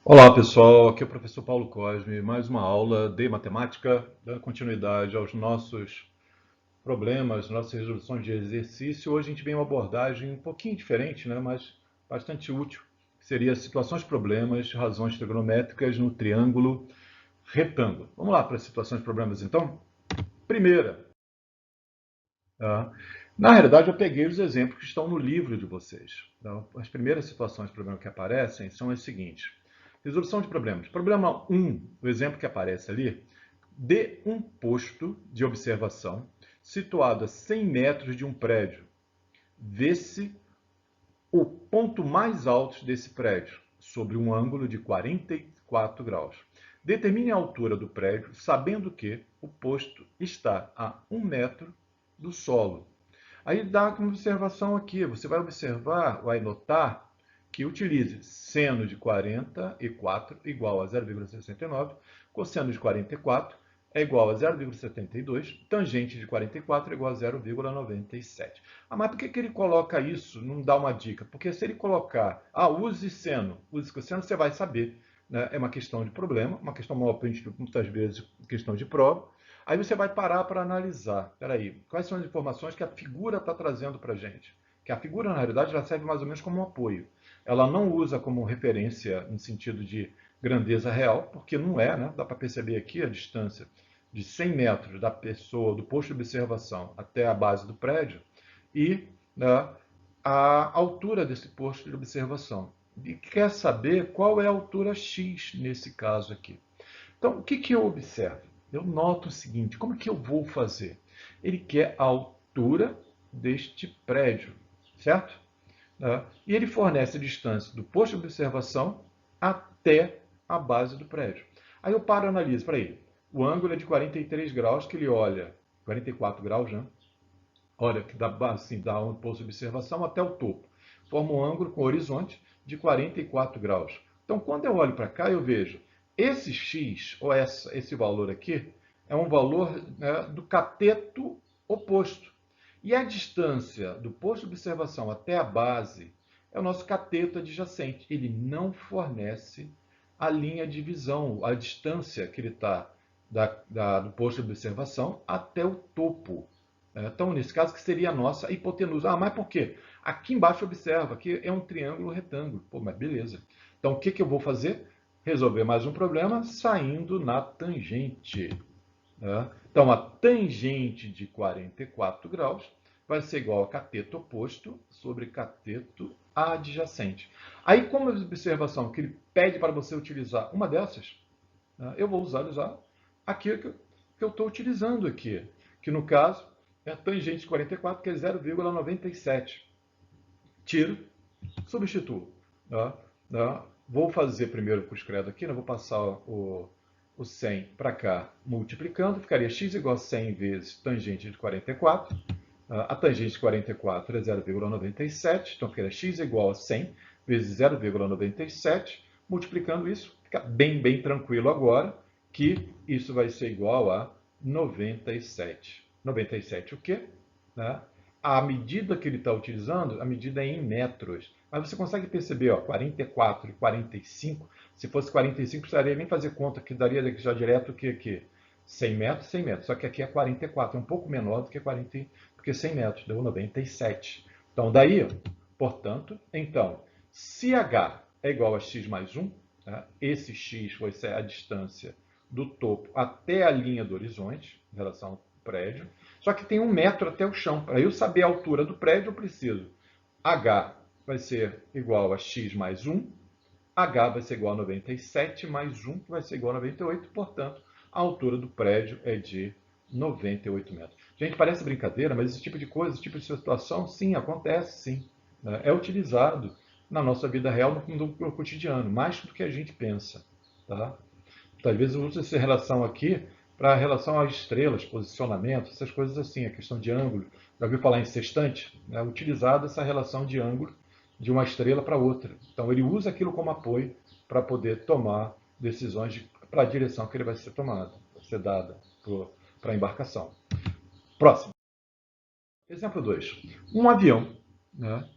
Olá pessoal, aqui é o professor Paulo Cosme, mais uma aula de matemática, dando continuidade aos nossos problemas, nossas resoluções de exercício. Hoje a gente vem uma abordagem um pouquinho diferente, né, mas bastante útil, que seria situações, problemas, razões trigonométricas no triângulo retângulo. Vamos lá para as situações, problemas então? Primeira, tá? Na realidade eu peguei os exemplos que estão no livro de vocês. Então, as primeiras situações, problemas que aparecem são as seguintes. Resolução de problemas. Problema 1, o exemplo que aparece ali, dê um posto de observação situado a 100 metros de um prédio. Vê-se o ponto mais alto desse prédio, sobre um ângulo de 44 graus. Determine a altura do prédio, sabendo que o posto está a 1 metro do solo. Aí dá uma observação aqui, você vai observar, vai notar que utilize seno de 44 igual a 0,69, cosseno de 44 é igual a 0,72, tangente de 44 é igual a 0,97. Ah, mas por que ele coloca isso? Não dá uma dica. Porque se ele colocar, use seno, use cosseno, você vai saber. Né? É uma questão de problema, uma questão muitas vezes questão de prova. Aí você vai parar para analisar. Espera aí, quais são as informações que a figura está trazendo para a gente? Que a figura, na realidade, ela serve mais ou menos como um apoio. Ela não usa como referência no sentido de grandeza real, porque não é, né? Dá para perceber aqui a distância de 100 metros da pessoa, do posto de observação até a base do prédio, e né, a altura desse posto de observação. E quer saber qual é a altura X nesse caso aqui. Então, o que eu observo? Eu noto o seguinte, como que eu vou fazer? Ele quer a altura deste prédio, certo? E ele fornece a distância do posto de observação até a base do prédio. Aí eu paro e analiso, para ele. O ângulo é de 43 graus que ele olha, 44 graus, né? Olha, que dá, assim, dá um posto de observação até o topo. Forma um ângulo com horizonte de 44 graus. Então, quando eu olho para cá, eu vejo esse x, ou esse valor aqui, é um valor, né, do cateto oposto. E a distância do posto de observação até a base é o nosso cateto adjacente. Ele não fornece a linha de visão, a distância que ele está do posto de observação até o topo. Então, nesse caso, que seria a nossa hipotenusa. Ah, mas por quê? Aqui embaixo observa que é um triângulo retângulo. Pô, mas beleza. Então, o que eu vou fazer? Resolver mais um problema saindo na tangente. Né? Então, a tangente de 44 graus vai ser igual a cateto oposto sobre cateto adjacente. Aí, como observação que ele pede para você utilizar uma dessas, né, eu vou usar aqui que eu estou utilizando aqui, que no caso é a tangente de 44, que é 0,97. Tiro, substituo. Tá? Tá? Vou fazer primeiro o cruz-credo aqui, né? Vou passar o 100 para cá, multiplicando, ficaria x igual a 100 vezes tangente de 44. A tangente de 44 é 0,97, então ficaria x igual a 100 vezes 0,97. Multiplicando isso, fica bem tranquilo agora, que isso vai ser igual a 97. 97 o quê? Né? A medida que ele está utilizando, a medida é em metros. Mas você consegue perceber, ó, 44 e 45, se fosse 45, precisaria nem fazer conta, que daria já direto o que 100 metros, 100 metros. Só que aqui é 44, é um pouco menor do que 40, porque 100 metros deu 97. Então, daí, portanto, então, se h é igual a x mais 1, tá? Esse x vai ser a distância do topo até a linha do horizonte, em relação ao prédio, só que tem 1 metro até o chão. Para eu saber a altura do prédio, eu preciso h vai ser igual a x mais 1, h vai ser igual a 97 mais 1, que vai ser igual a 98, portanto, a altura do prédio é de 98 metros. Gente, parece brincadeira, mas esse tipo de coisa, esse tipo de situação, sim, acontece, sim. É utilizado na nossa vida real, no cotidiano, mais do que a gente pensa. Tá? Às vezes eu uso essa relação aqui para relação às estrelas, posicionamento, essas coisas assim, a questão de ângulo. Já ouviu falar em sextante? É utilizada essa relação de ângulo de uma estrela para outra. Então ele usa aquilo como apoio para poder tomar decisões para a direção que ele vai ser tomado, vai ser dada para a embarcação. Próximo. Exemplo 2. Um avião, né,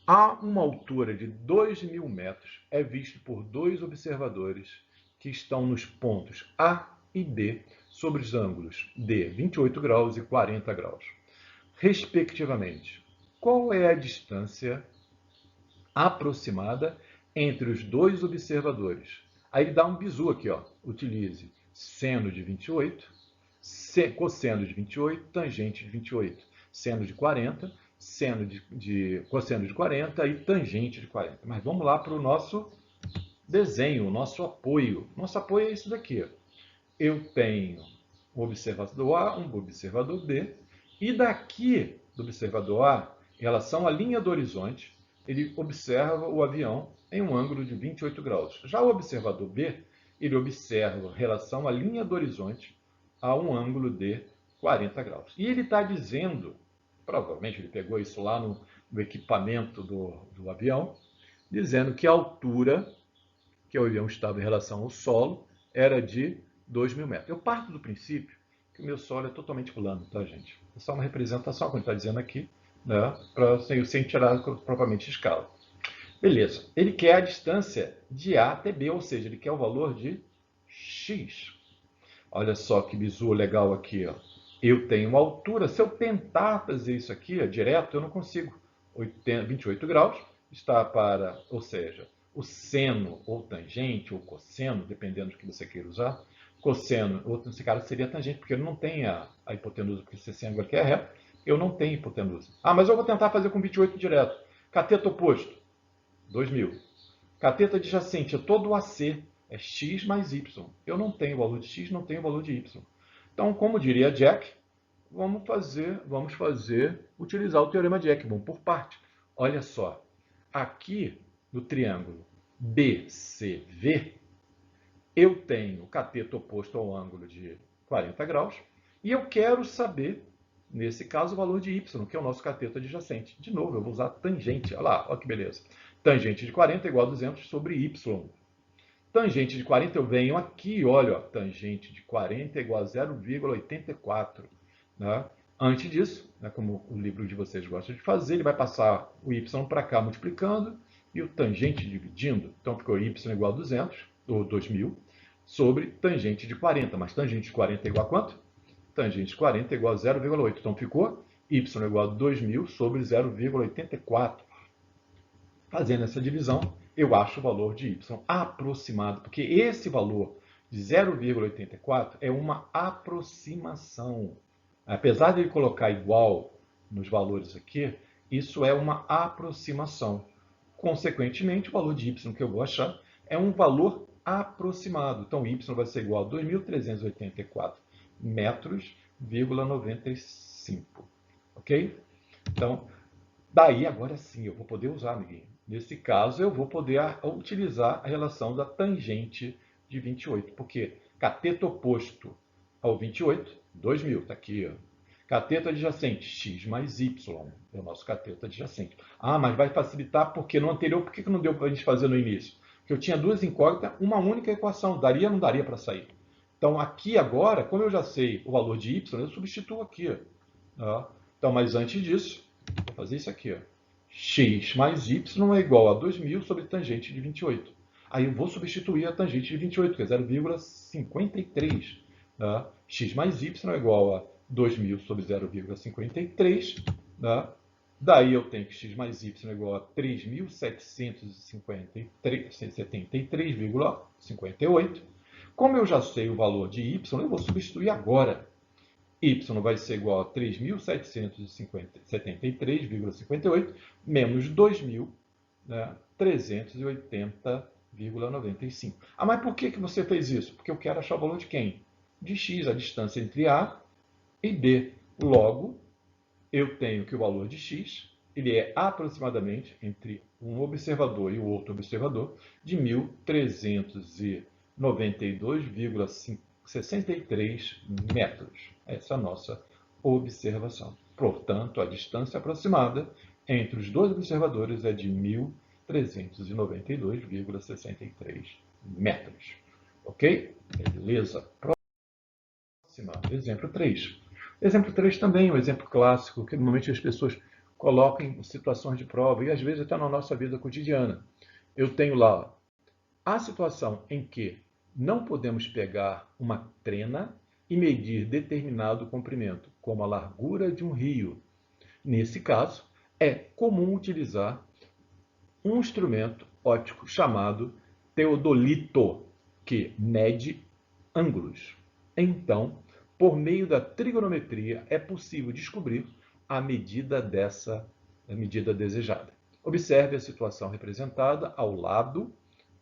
A uma altura de 2.000 metros é visto por dois observadores que estão nos pontos A e B sobre os ângulos de 28 graus e 40 graus, respectivamente. Qual é a distância aproximada entre os dois observadores? Aí ele dá um bizu aqui, ó. Utilize seno de 28, cosseno de 28, tangente de 28, seno de 40, cosseno de 40 e tangente de 40. Mas vamos lá para o nosso desenho, o nosso apoio. Nosso apoio é isso daqui. Eu tenho um observador A, um observador B, e daqui do observador A, em relação à linha do horizonte, ele observa o avião em um ângulo de 28 graus. Já o observador B, ele observa em relação à linha do horizonte a um ângulo de 40 graus. E ele está dizendo, provavelmente ele pegou isso lá no equipamento do avião, dizendo que a altura que o avião estava em relação ao solo era de 2.000 metros. Eu parto do princípio que o meu solo é totalmente plano, tá, gente? É só uma representação, como ele está dizendo aqui, né, sem tirar propriamente escala. Beleza. Ele quer a distância de A até B, ou seja, ele quer o valor de x. Olha só que bizu legal aqui, ó. Eu tenho uma altura, se eu tentar fazer isso aqui, ó, direto, eu não consigo. 28 graus está para, ou seja, o seno ou tangente ou cosseno, dependendo do que você queira usar. Cosseno, ou nesse caso seria tangente, porque ele não tem a hipotenusa, porque esse ângulo aqui é reto, eu não tenho hipotenusa. Ah, mas eu vou tentar fazer com 28 direto. Cateto oposto, 2.000. Cateto adjacente é todo o AC, é x mais y. Eu não tenho o valor de x, não tenho o valor de y. Então, como diria Jack, vamos utilizar o teorema de Ekman por parte. Olha só, aqui no triângulo BCV, eu tenho o cateto oposto ao ângulo de 40 graus e eu quero saber, nesse caso, o valor de y, que é o nosso cateto adjacente. De novo, eu vou usar tangente. Olha lá, olha que beleza. Tangente de 40 é igual a 200 sobre y. Tangente de 40, eu venho aqui, olha, ó, tangente de 40 é igual a 0,84. Né? Antes disso, né, como o livro de vocês gosta de fazer, ele vai passar o y para cá multiplicando e o tangente dividindo. Então ficou y igual a 200, ou 2.000, sobre tangente de 40. Mas tangente de 40 é igual a quanto? Tangente de 40 é igual a 0,8. Então ficou y igual a 2.000 sobre 0,84. Fazendo essa divisão, eu acho o valor de y aproximado, porque esse valor de 0,84 é uma aproximação. Apesar de ele colocar igual nos valores aqui, isso é uma aproximação. Consequentemente, o valor de y que eu vou achar é um valor aproximado. Então, y vai ser igual a 2.384 metros,95. Ok? Então, daí agora sim eu vou poder usar, amiguinho. Nesse caso, eu vou poder utilizar a relação da tangente de 28, porque cateto oposto ao 28, 2.000, está aqui, ó. Cateto adjacente, x mais y, é o nosso cateto adjacente. Ah, mas vai facilitar porque no anterior, por que não deu para a gente fazer no início? Porque eu tinha duas incógnitas, uma única equação, daria ou não daria para sair? Então, aqui agora, como eu já sei o valor de y, eu substituo aqui. Ó. Então, mas antes disso, vou fazer isso aqui, ó. X mais y é igual a 2.000 sobre tangente de 28. Aí eu vou substituir a tangente de 28, que é 0,53. Tá? X mais y é igual a 2.000 sobre 0,53. Tá? Daí eu tenho que x mais y é igual a 3.773,58. Como eu já sei o valor de y, eu vou substituir agora. Y vai ser igual a 3.773,58 menos 2.380,95. Ah, mas por que você fez isso? Porque eu quero achar o valor de quem? De x, a distância entre A e B. Logo, eu tenho que o valor de x ele é aproximadamente, entre um observador e o outro observador, de 1.392,63 metros. Essa é a nossa observação. Portanto, a distância aproximada entre os dois observadores é de 1.392,63 metros. Ok? Beleza. Próxima, exemplo 3. Exemplo 3 também é um exemplo clássico, que normalmente as pessoas coloco em situações de prova e às vezes até na nossa vida cotidiana. Eu tenho lá a situação em que não podemos pegar uma trena e medir determinado comprimento, como a largura de um rio. Nesse caso, é comum utilizar um instrumento óptico chamado teodolito, que mede ângulos. Então, por meio da trigonometria, é possível descobrir a medida desejada. Observe a situação representada ao lado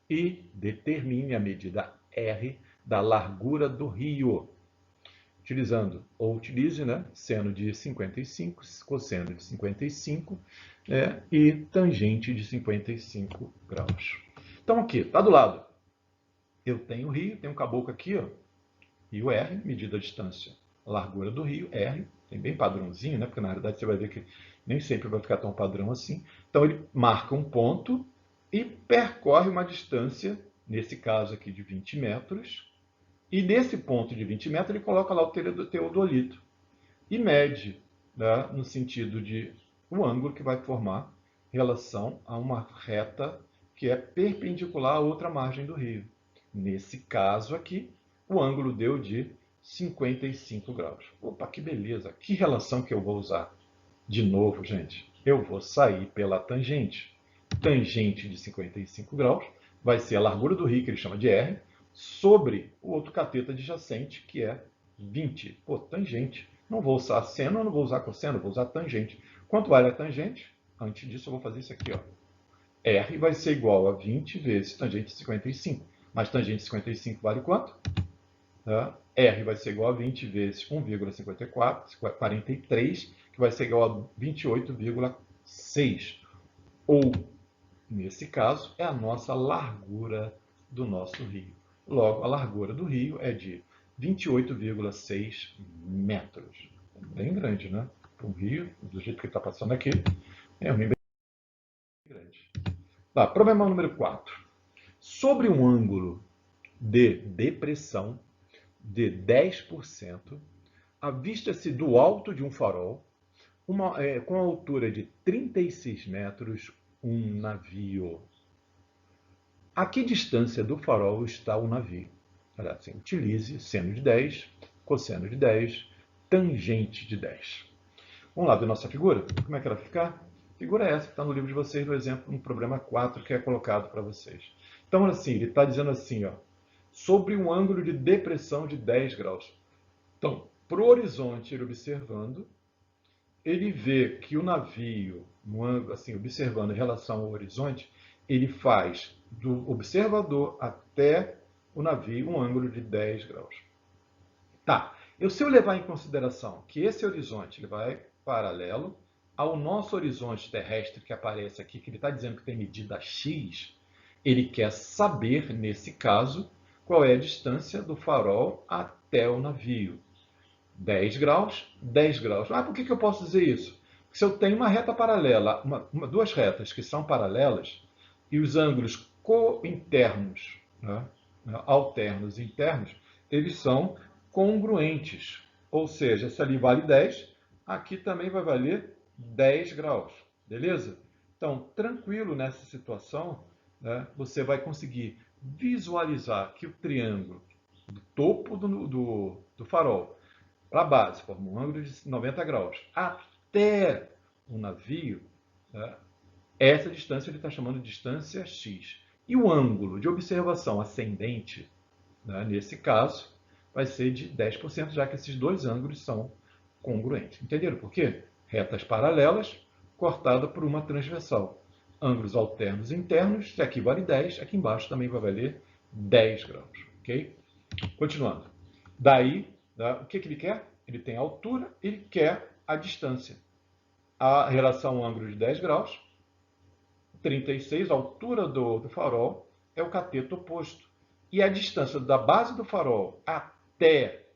e determine a medida R da largura do rio. Utilize, né, seno de 55, cosseno de 55, e tangente de 55 graus. Então, aqui, está do lado. Eu tenho o rio, tenho um caboclo aqui, ó, rio R, medida a distância. A largura do rio, R, tem bem padrãozinho, né? Porque na realidade você vai ver que nem sempre vai ficar tão padrão assim. Então ele marca um ponto e percorre uma distância, nesse caso aqui de 20 metros, e nesse ponto de 20 metros ele coloca lá o teodolito e mede, né, no sentido de o ângulo que vai formar em relação a uma reta que é perpendicular à outra margem do rio. Nesse caso aqui, o ângulo deu de 55 graus. Opa, que beleza! Que relação que eu vou usar? De novo, gente, eu vou sair pela tangente. Tangente de 55 graus vai ser a largura do rio, que ele chama de R, sobre o outro cateto adjacente, que é 20. Pô, tangente. Não vou usar seno, não vou usar cosseno, vou usar tangente. Quanto vale a tangente? Antes disso, eu vou fazer isso aqui, ó. R vai ser igual a 20 vezes tangente de 55. Mas tangente de 55 vale quanto? R vai ser igual a 20 vezes 1,43, que vai ser igual a 28,6. Ou, nesse caso, é a nossa largura do nosso rio. Logo, a largura do rio é de 28,6 metros. Bem grande, né? Para um rio, do jeito que está passando aqui, é um rio bem grande. Tá, problema número 4. Sobre um ângulo de depressão de 10%, avista-se do alto de um farol, com a altura de 36 metros, um navio. A que distância do farol está o navio? Assim, utilize seno de 10, cosseno de 10, tangente de 10. Vamos lá ver nossa figura? Como é que ela fica? A figura é essa que está no livro de vocês, no exemplo, no problema 4, que é colocado para vocês. Então, assim, ele está dizendo assim, ó, sobre um ângulo de depressão de 10 graus. Então, para o horizonte, ele observando, ele vê que o navio, assim, observando em relação ao horizonte, ele faz do observador até o navio um ângulo de 10 graus. Tá, se eu levar em consideração que esse horizonte ele vai paralelo ao nosso horizonte terrestre que aparece aqui, que ele está dizendo que tem medida x, ele quer saber, nesse caso, qual é a distância do farol até o navio. 10 graus, 10 graus. Ah, por que eu posso dizer isso? Porque se eu tenho uma reta paralela, duas retas que são paralelas, e os ângulos cointernos, né, alternos e internos, eles são congruentes. Ou seja, se ali vale 10, aqui também vai valer 10 graus. Beleza? Então, tranquilo nessa situação, né, você vai conseguir visualizar que o triângulo do topo do farol para a base, forma um ângulo de 90 graus, até o navio, né, essa distância ele está chamando de distância x. E o ângulo de observação ascendente, né, nesse caso, vai ser de 10%, já que esses dois ângulos são congruentes. Entenderam por quê? Retas paralelas cortada por uma transversal. Ângulos alternos e internos, se aqui vale 10, aqui embaixo também vai valer 10 graus. Ok? Continuando. Daí, o que ele quer? Ele tem a altura, ele quer a distância. A relação ângulo de 10 graus, 36, a altura do farol, é o cateto oposto. E a distância da base do farol até,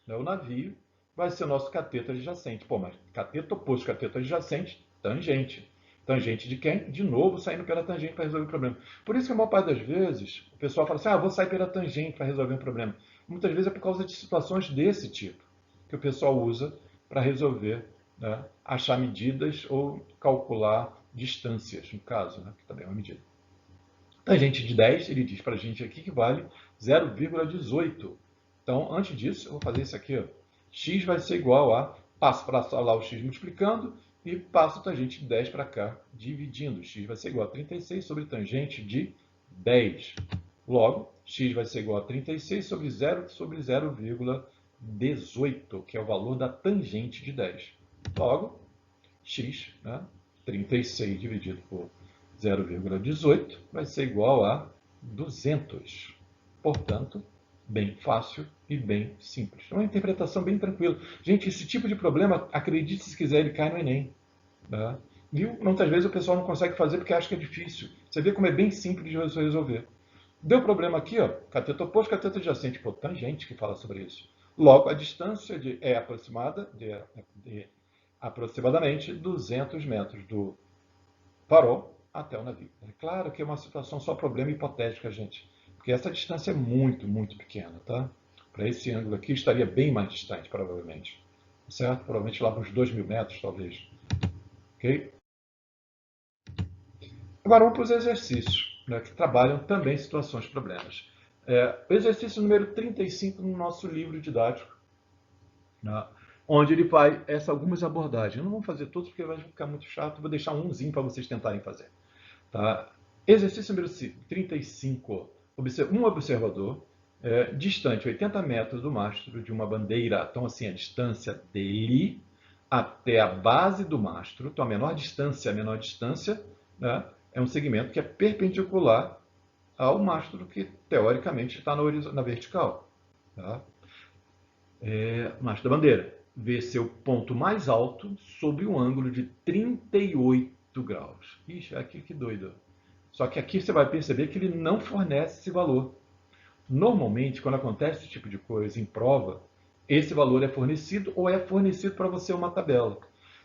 né, o navio vai ser o nosso cateto adjacente. Pô, mas cateto oposto, cateto adjacente, tangente. Tangente de quem? De novo, saindo pela tangente para resolver o problema. Por isso que a maior parte das vezes, o pessoal fala assim, vou sair pela tangente para resolver um problema. Muitas vezes é por causa de situações desse tipo que o pessoal usa para resolver né, achar medidas ou calcular distâncias, no caso, né, que também é uma medida. Tangente de 10, ele diz para a gente aqui que vale 0,18. Então, antes disso, eu vou fazer isso aqui. Ó. X vai ser igual a, passo para lá o x multiplicando, e passo a tangente de 10 para cá, dividindo. X vai ser igual a 36 sobre tangente de 10. Logo, x vai ser igual a 36 sobre 0,18, que é o valor da tangente de 10. Logo, x, né, 36 dividido por 0,18 vai ser igual a 200. Portanto, bem fácil e bem simples. É uma interpretação bem tranquila. Gente, esse tipo de problema, acredite se quiser, ele cai no Enem. Tá? Viu? Muitas vezes o pessoal não consegue fazer porque acha que é difícil. Você vê como é bem simples de você resolver. Deu problema aqui, ó, cateto oposto, cateto adjacente. Pô, tem gente que fala sobre isso. Logo, a distância é aproximada de aproximadamente 200 metros do farol até o navio. É claro que é uma situação só problema hipotética, gente, porque essa distância é muito, muito pequena, tá? Para esse ângulo aqui estaria bem mais distante, provavelmente. Certo? Provavelmente lá para os 2.000 metros, talvez. Ok? Agora vamos para os exercícios, né, que trabalham também situações problemas. O exercício número 35 no nosso livro didático, né, onde ele faz algumas abordagens. Eu não vou fazer todos porque vai ficar muito chato, vou deixar umzinho para vocês tentarem fazer. Tá? Exercício número 35. Um observador distante 80 metros do mastro de uma bandeira. Então, assim, a distância dele até a base do mastro, então a menor distância, né, é um segmento que é perpendicular ao mastro que, teoricamente, está na vertical. Tá? Mastro da bandeira. Vê seu ponto mais alto sobre um ângulo de 38 graus. Ixi, aqui que doido. Só que aqui você vai perceber que ele não fornece esse valor. Normalmente, quando acontece esse tipo de coisa em prova, esse valor é fornecido ou é fornecido para você uma tabela.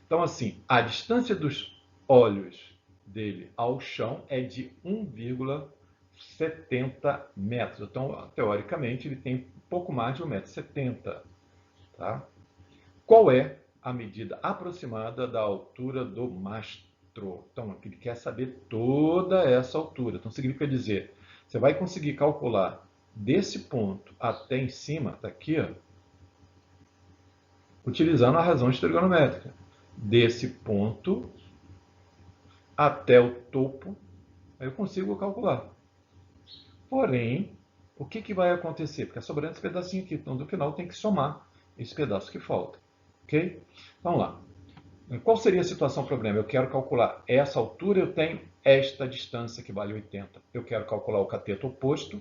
Então, assim, a distância dos olhos dele ao chão é de 1,70 metros. Então, teoricamente, ele tem um pouco mais de 1,70 m. Tá? Qual é a medida aproximada da altura do mastro? Então, ele quer saber toda essa altura. Então, significa dizer, você vai conseguir calcular desse ponto até em cima, daqui, ó, utilizando a razão trigonométrica. Desse ponto até o topo, eu consigo calcular. Porém, o que vai acontecer? Porque sobrando esse pedacinho aqui, então, no final tem que somar esse pedaço que falta. Ok? Vamos lá. Qual seria a situação problema? Eu quero calcular essa altura, eu tenho esta distância que vale 80. Eu quero calcular o cateto oposto,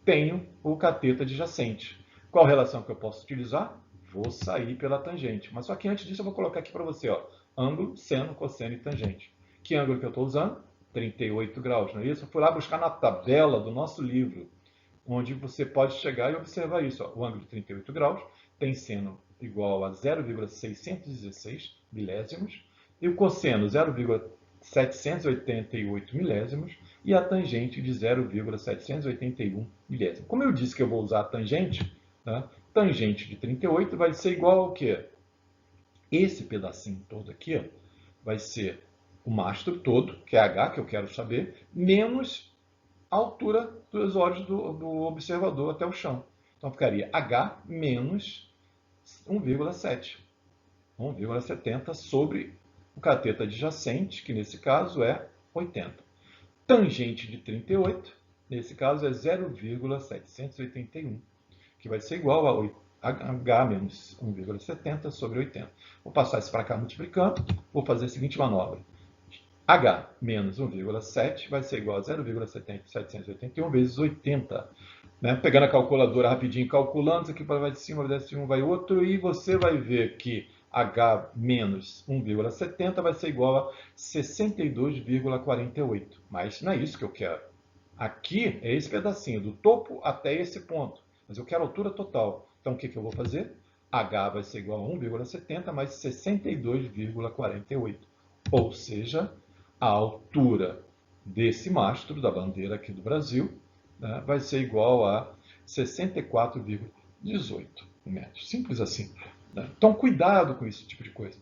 tenho o cateto adjacente. Qual relação que eu posso utilizar? Vou sair pela tangente. Mas só que antes disso eu vou colocar aqui para você, ó, ângulo, seno, cosseno e tangente. Que ângulo que eu estou usando? 38 graus, não é isso? Eu fui lá buscar na tabela do nosso livro, onde você pode chegar e observar isso. Ó. O ângulo de 38 graus tem seno igual a 0,616 milésimos e o cosseno 0,788 milésimos e a tangente de 0,781 milésimo. Como eu disse que eu vou usar a tangente, né, tangente de 38 vai ser igual ao quê? Esse pedacinho todo aqui ó, vai ser o mastro todo, que é H, que eu quero saber, menos a altura dos olhos do observador até o chão. Então ficaria H menos 1,7. 1,70 sobre o cateto adjacente, que nesse caso é 80. Tangente de 38, nesse caso é 0,781, que vai ser igual a H menos 1,70 sobre 80. Vou passar isso para cá multiplicando, vou fazer a seguinte manobra. H menos 1,7 vai ser igual a 0,781 vezes 80. Né? Pegando a calculadora rapidinho, calculando, isso aqui vai de cima, vai de um, vai outro, e você vai ver que H menos 1,70 vai ser igual a 62,48. Mas não é isso que eu quero. Aqui é esse pedacinho, do topo até esse ponto. Mas eu quero a altura total. Então, o que eu vou fazer? H vai ser igual a 1,70 mais 62,48. Ou seja, a altura desse mastro da bandeira aqui do Brasil, né, vai ser igual a 64,18 metros. Simples assim. Né? Então, cuidado com esse tipo de coisa.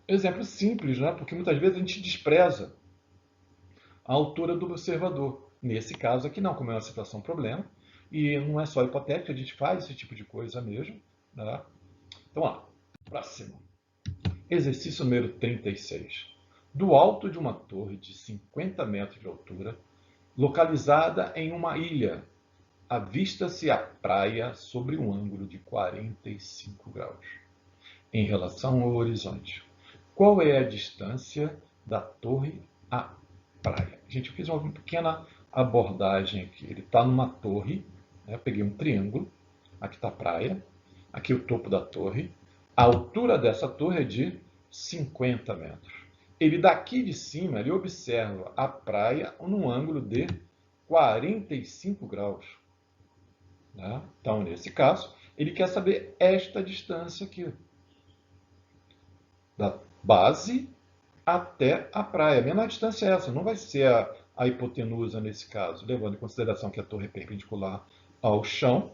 Exemplo simples, né? Porque muitas vezes a gente despreza a altura do observador. Nesse caso aqui não, como é uma situação problema, e não é só hipotético, a gente faz esse tipo de coisa mesmo. Né? Então, ó, próximo. Exercício número 36. Do alto de uma torre de 50 metros de altura, localizada em uma ilha, avista-se a praia sobre um ângulo de 45 graus, em relação ao horizonte. Qual é a distância da torre à praia? Gente, eu fiz uma pequena abordagem aqui. Ele está numa torre, né? Eu peguei um triângulo, aqui está a praia, aqui o topo da torre. A altura dessa torre é de 50 metros. Ele daqui de cima, ele observa a praia num ângulo de 45 graus. Né? Então, nesse caso, ele quer saber esta distância aqui, da base até a praia. A menor distância é essa, não vai ser a hipotenusa nesse caso, levando em consideração que a torre é perpendicular ao chão.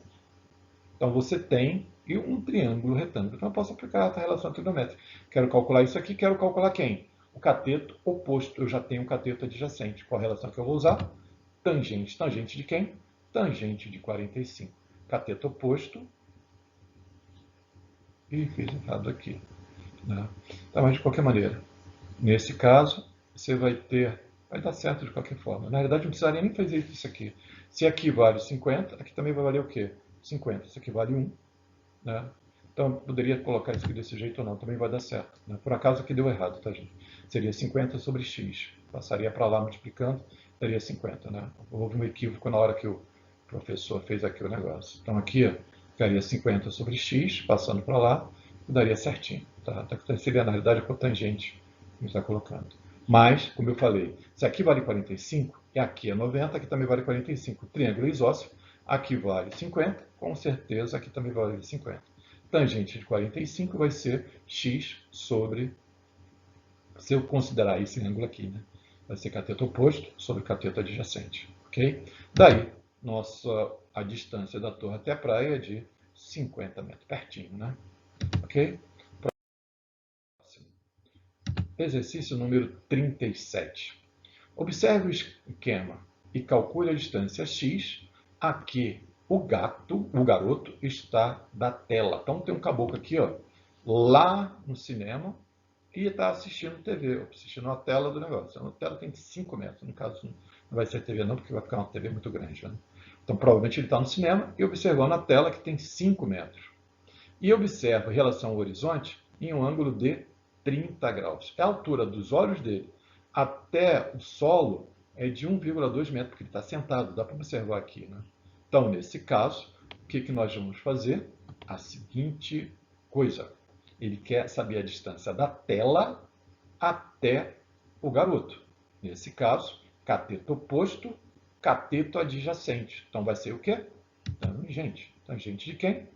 Então você tem um triângulo retângulo. Então eu posso aplicar a relação trigonométrica. Quero calcular isso aqui, quero calcular quem? O cateto oposto. Eu já tenho um cateto adjacente. Qual a relação que eu vou usar? Tangente. Tangente de quem? Tangente de 45. Cateto oposto. E fiz errado aqui. Né? Então, mas de qualquer maneira, nesse caso, você vai dar certo de qualquer forma. Na realidade, não precisaria nem fazer isso aqui. Se aqui vale 50, aqui também vai valer o quê? 50. Isso aqui vale 1. Né? Então, eu poderia colocar isso aqui desse jeito ou não, também vai dar certo. Né? Por acaso aqui deu errado, tá, gente? Seria 50 sobre x. Passaria para lá multiplicando, daria 50. Né? Houve um equívoco na hora que o professor fez aqui o negócio. Então, aqui ó, ficaria 50 sobre x, passando para lá, daria certinho. Tá? Seria, na realidade, a cotangente que a gente está colocando. Mas, como eu falei, se aqui vale 45, e aqui é 90, aqui também vale 45. Triângulo isósceles, aqui vale 50, com certeza aqui também vale 50. Tangente de 45 vai ser x sobre, se eu considerar esse ângulo aqui, né? Vai ser cateto oposto sobre cateto adjacente. Ok? Daí, a distância da torre até a praia é de 50 metros, pertinho, né? Ok? Exercício número 37. Observe o esquema e calcule a distância x a que o garoto, está da tela. Então tem um caboclo aqui, ó, lá no cinema e está assistindo TV, assistindo a tela do negócio. A tela tem 5 metros, no caso não vai ser TV não, porque vai ficar uma TV muito grande. Né? Então provavelmente ele está no cinema e observando a tela que tem 5 metros. E observa em relação ao horizonte em um ângulo de 30 graus. A altura dos olhos dele até o solo é de 1,2 metros, porque ele está sentado, dá para observar aqui. Né? Então, nesse caso, o que nós vamos fazer? A seguinte coisa. Ele quer saber a distância da tela até o garoto. Nesse caso, cateto oposto, cateto adjacente. Então, vai ser o quê? Tangente. Tangente de quem?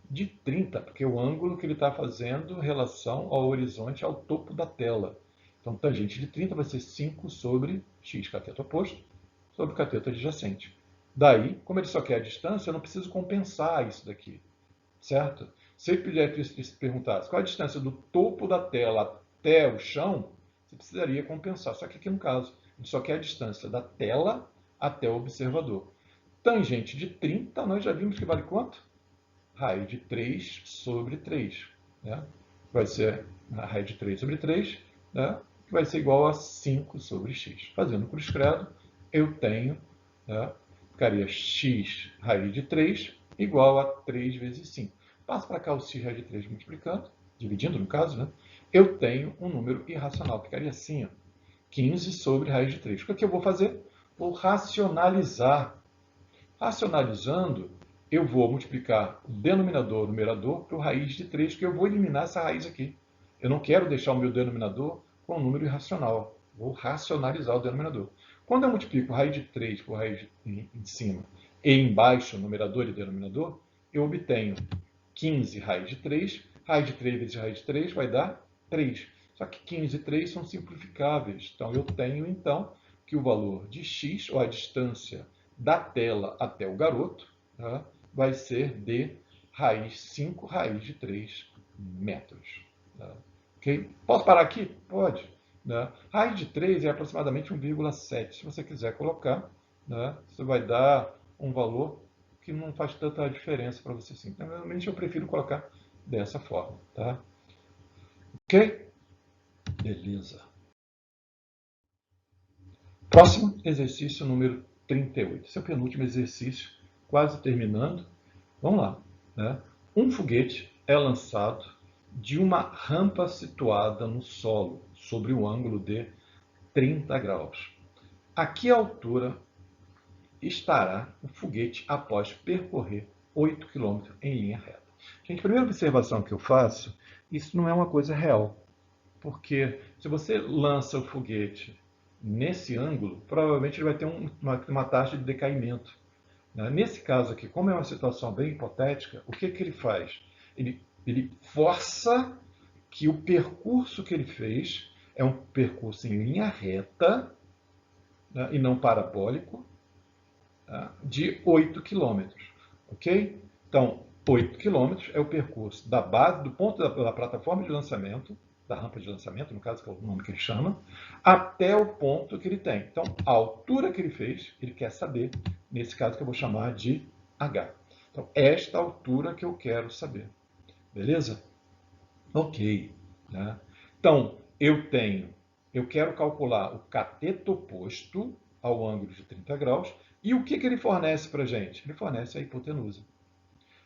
De 30, porque o ângulo que ele está fazendo em relação ao horizonte ao topo da tela. Então, tangente de 30 vai ser 5 sobre x, cateto oposto, sobre cateto adjacente. Daí, como ele só quer a distância, eu não preciso compensar isso daqui, certo? Se ele perguntasse qual a distância do topo da tela até o chão, você precisaria compensar. Só que aqui no caso, a gente só quer a distância da tela até o observador. Tangente de 30, nós já vimos que vale quanto? Raiz de 3 sobre 3. Né? Vai ser a raiz de 3 sobre 3, né? Que vai ser igual a 5 sobre x. Fazendo cruz credo, eu tenho, né? Ficaria x raiz de 3 igual a 3 vezes 5. Passo para cá o x raiz de 3 multiplicando, dividindo no caso, né? Eu tenho um número irracional, ficaria assim, ó, 15 sobre raiz de 3. O que eu vou fazer? Vou racionalizar. Racionalizando, eu vou multiplicar o denominador e o numerador por raiz de 3, porque eu vou eliminar essa raiz aqui. Eu não quero deixar o meu denominador com um número irracional. Vou racionalizar o denominador. Quando eu multiplico raiz de 3 por raiz em cima e embaixo, numerador e denominador, eu obtenho 15 raiz de 3. Raiz de 3 vezes raiz de 3 vai dar 3. Só que 15 e 3 são simplificáveis. Então, eu tenho, então, que o valor de x, ou a distância da tela até o garoto, tá, vai ser de raiz 5, raiz de 3 metros. Né? Okay? Posso parar aqui? Pode. Né? Raiz de 3 é aproximadamente 1,7. Se você quiser colocar, né, você vai dar um valor que não faz tanta diferença para você sim. Normalmente eu prefiro colocar dessa forma. Tá? Ok? Beleza. Próximo exercício número 38. Esse é o penúltimo exercício, quase terminando. Vamos lá. Né? Um foguete é lançado de uma rampa situada no solo, sobre um ângulo de 30 graus. A que altura estará o foguete após percorrer 8 km em linha reta? Gente, a primeira observação que eu faço, isso não é uma coisa real. Porque se você lança o foguete nesse ângulo, provavelmente ele vai ter uma taxa de decaimento. Nesse caso aqui, como é uma situação bem hipotética, o que ele faz? Ele força que o percurso que ele fez é um percurso em linha reta, né, e não parabólico, tá, de 8 km. Ok? Então, 8 km é o percurso da base, do ponto da plataforma de lançamento, da rampa de lançamento, no caso, que é o nome que ele chama, até o ponto que ele tem. Então, a altura que ele fez, ele quer saber, nesse caso que eu vou chamar de H. Então, esta altura que eu quero saber. Beleza? Ok. Né? Então, eu quero calcular o cateto oposto ao ângulo de 30 graus, e o que ele fornece para a gente? Ele fornece a hipotenusa.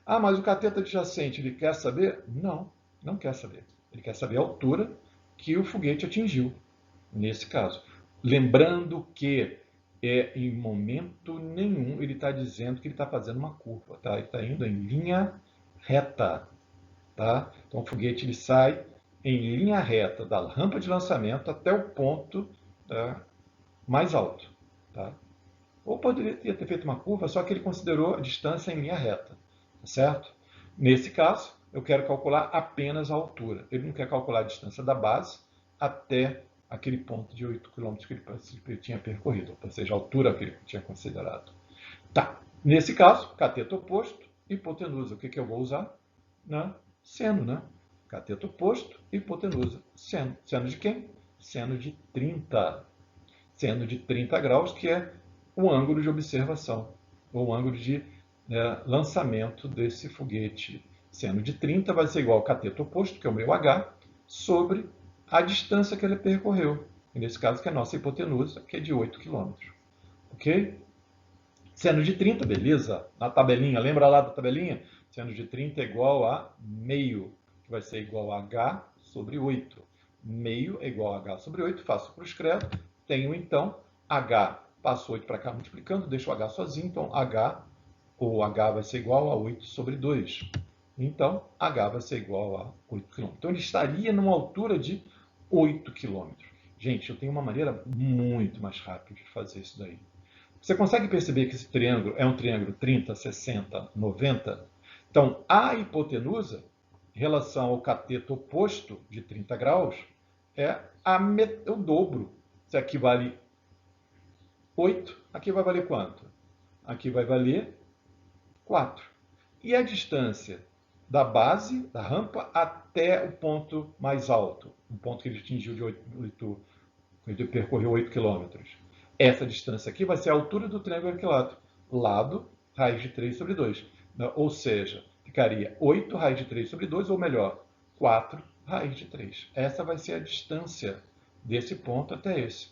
Ah, mas o cateto adjacente, ele quer saber? Não, não quer saber. Ele quer saber a altura que o foguete atingiu, nesse caso. Lembrando que em momento nenhum ele está dizendo que ele está fazendo uma curva, tá? Ele está indo em linha reta. Tá? Então o foguete ele sai em linha reta da rampa de lançamento até o ponto, tá, mais alto. Tá? Ou poderia ter feito uma curva, só que ele considerou a distância em linha reta. Tá certo? Nesse caso, eu quero calcular apenas a altura. Ele não quer calcular a distância da base até aquele ponto de 8 km que ele tinha percorrido, ou seja, a altura que ele tinha considerado. Tá. Nesse caso, cateto oposto, hipotenusa. O que eu vou usar? Né? Seno, né? Cateto oposto, hipotenusa. Seno. Seno de quem? Seno de 30. Seno de 30 graus, que é o ângulo de observação, ou o ângulo de lançamento desse foguete. Seno de 30 vai ser igual ao cateto oposto, que é o meu H, sobre a distância que ele percorreu. E nesse caso, que é a nossa hipotenusa, que é de 8 km. Ok? Seno de 30, beleza? Na tabelinha, lembra lá da tabelinha? Seno de 30 é igual a meio, que vai ser igual a H sobre 8. Meio é igual a H sobre 8, faço para o excreto. Tenho, então, H, passo 8 para cá multiplicando, deixo o H sozinho, então H, ou H vai ser igual a 8 sobre 2. Então, H vai ser igual a 8 km. Então, ele estaria numa altura de 8 km. Gente, eu tenho uma maneira muito mais rápida de fazer isso daí. Você consegue perceber que esse triângulo é um triângulo 30, 60, 90? Então, a hipotenusa, em relação ao cateto oposto de 30 graus, é o dobro. Se aqui vale 8, aqui vai valer quanto? Aqui vai valer 4. E a distância da base, da rampa, até o ponto mais alto, o ponto que ele atingiu de 8, ele percorreu 8 km. Essa distância aqui vai ser a altura do triângulo equilátero. Lado, raiz de 3 sobre 2. Ou seja, ficaria 8 raiz de 3 sobre 2, ou melhor, 4 raiz de 3. Essa vai ser a distância desse ponto até esse.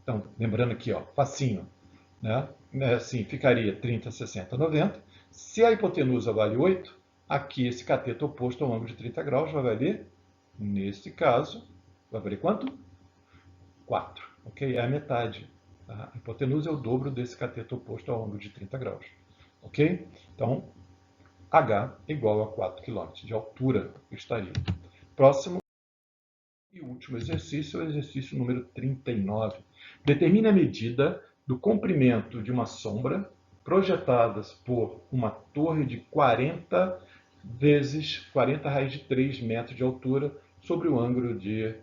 Então, lembrando aqui, ó, facinho. Né? Assim, ficaria 30, 60, 90. Se a hipotenusa vale 8, aqui esse cateto oposto ao ângulo de 30 graus vai valer, nesse caso, vai valer quanto? 4. Ok? É a metade. Tá? A hipotenusa é o dobro desse cateto oposto ao ângulo de 30 graus. Ok? Então, H igual a 4 km de altura que estaria. Próximo e último exercício é o exercício número 39. Determine a medida do comprimento de uma sombra projetadas por uma torre de 40 vezes 40 raiz de 3 metros de altura sobre o ângulo de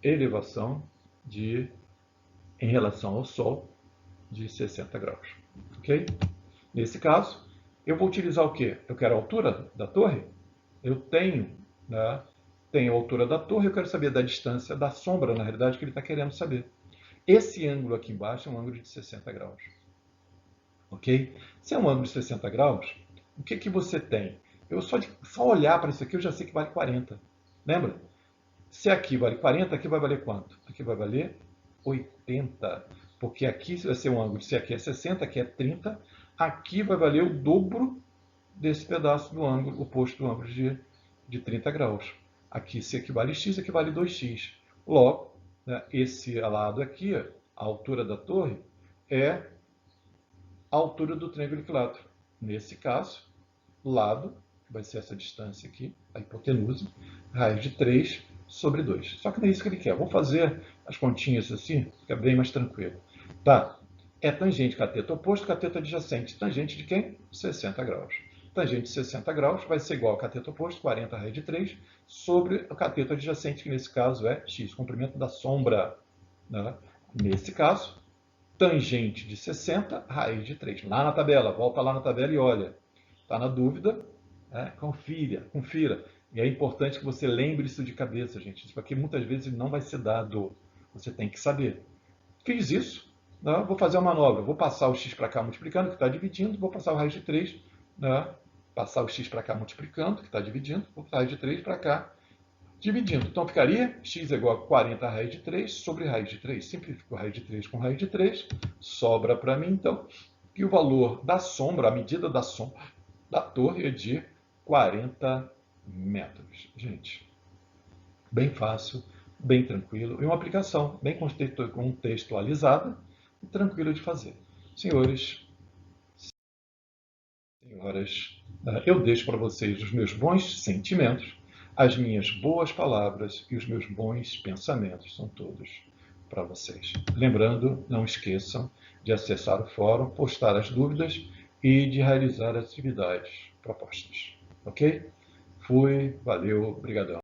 elevação em relação ao Sol de 60 graus. Ok? Nesse caso, Eu vou utilizar o quê? Eu quero a altura da torre? Eu tenho, né? Tenho a altura da torre, eu quero saber da distância da sombra, na realidade, que ele está querendo saber. Esse ângulo aqui embaixo é um ângulo de 60 graus. Ok? Se é um ângulo de 60 graus, o que, que você tem? Eu só olhar para isso aqui, eu já sei que vale 40. Lembra? Se aqui vale 40, aqui vai valer quanto? Aqui vai valer 80. Porque aqui vai ser um ângulo, se aqui é 60, aqui é 30, aqui vai valer o dobro desse pedaço do ângulo oposto do ângulo de 30 graus. Aqui se equivale a x, equivale a 2x. Logo, né, esse lado aqui, a altura da torre, é a altura do triângulo equilátero. Nesse caso, lado, que vai ser essa distância aqui, a hipotenusa, raiz de 3 sobre 2. Só que não é isso que ele quer. Vou fazer as continhas assim, fica bem mais tranquilo. Tá? É tangente cateto oposto, cateto adjacente. Tangente de quem? 60 graus. Tangente de 60 graus vai ser igual ao cateto oposto, 40 raiz de 3, sobre o cateto adjacente, que nesse caso é x, comprimento da sombra. Né? Nesse caso, tangente de 60, raiz de 3. Lá na tabela, volta lá na tabela e olha. Está na dúvida? Né? Confira. E é importante que você lembre isso de cabeça, gente. Isso aqui muitas vezes não vai ser dado. Você tem que saber. Fiz isso, né? Vou fazer uma manobra. Vou passar o x para cá multiplicando, que está dividindo. Vou passar o raiz de 3, né? Passar o x para cá multiplicando, que está dividindo. Vou passar o raiz de 3 para cá dividindo. Então ficaria x é igual a 40 raiz de 3 sobre raiz de 3. Simplifico raiz de 3 com raiz de 3. Sobra para mim, então, que o valor da sombra, a medida da sombra da torre é de 40 metros. Gente, bem fácil, bem tranquilo. E uma aplicação bem contextualizada e tranquila de fazer. Senhores, senhoras, eu deixo para vocês os meus bons sentimentos, as minhas boas palavras e os meus bons pensamentos. São todos para vocês. Lembrando, não esqueçam de acessar o fórum, postar as dúvidas e de realizar as atividades propostas. Ok? Fui, valeu, brigadão.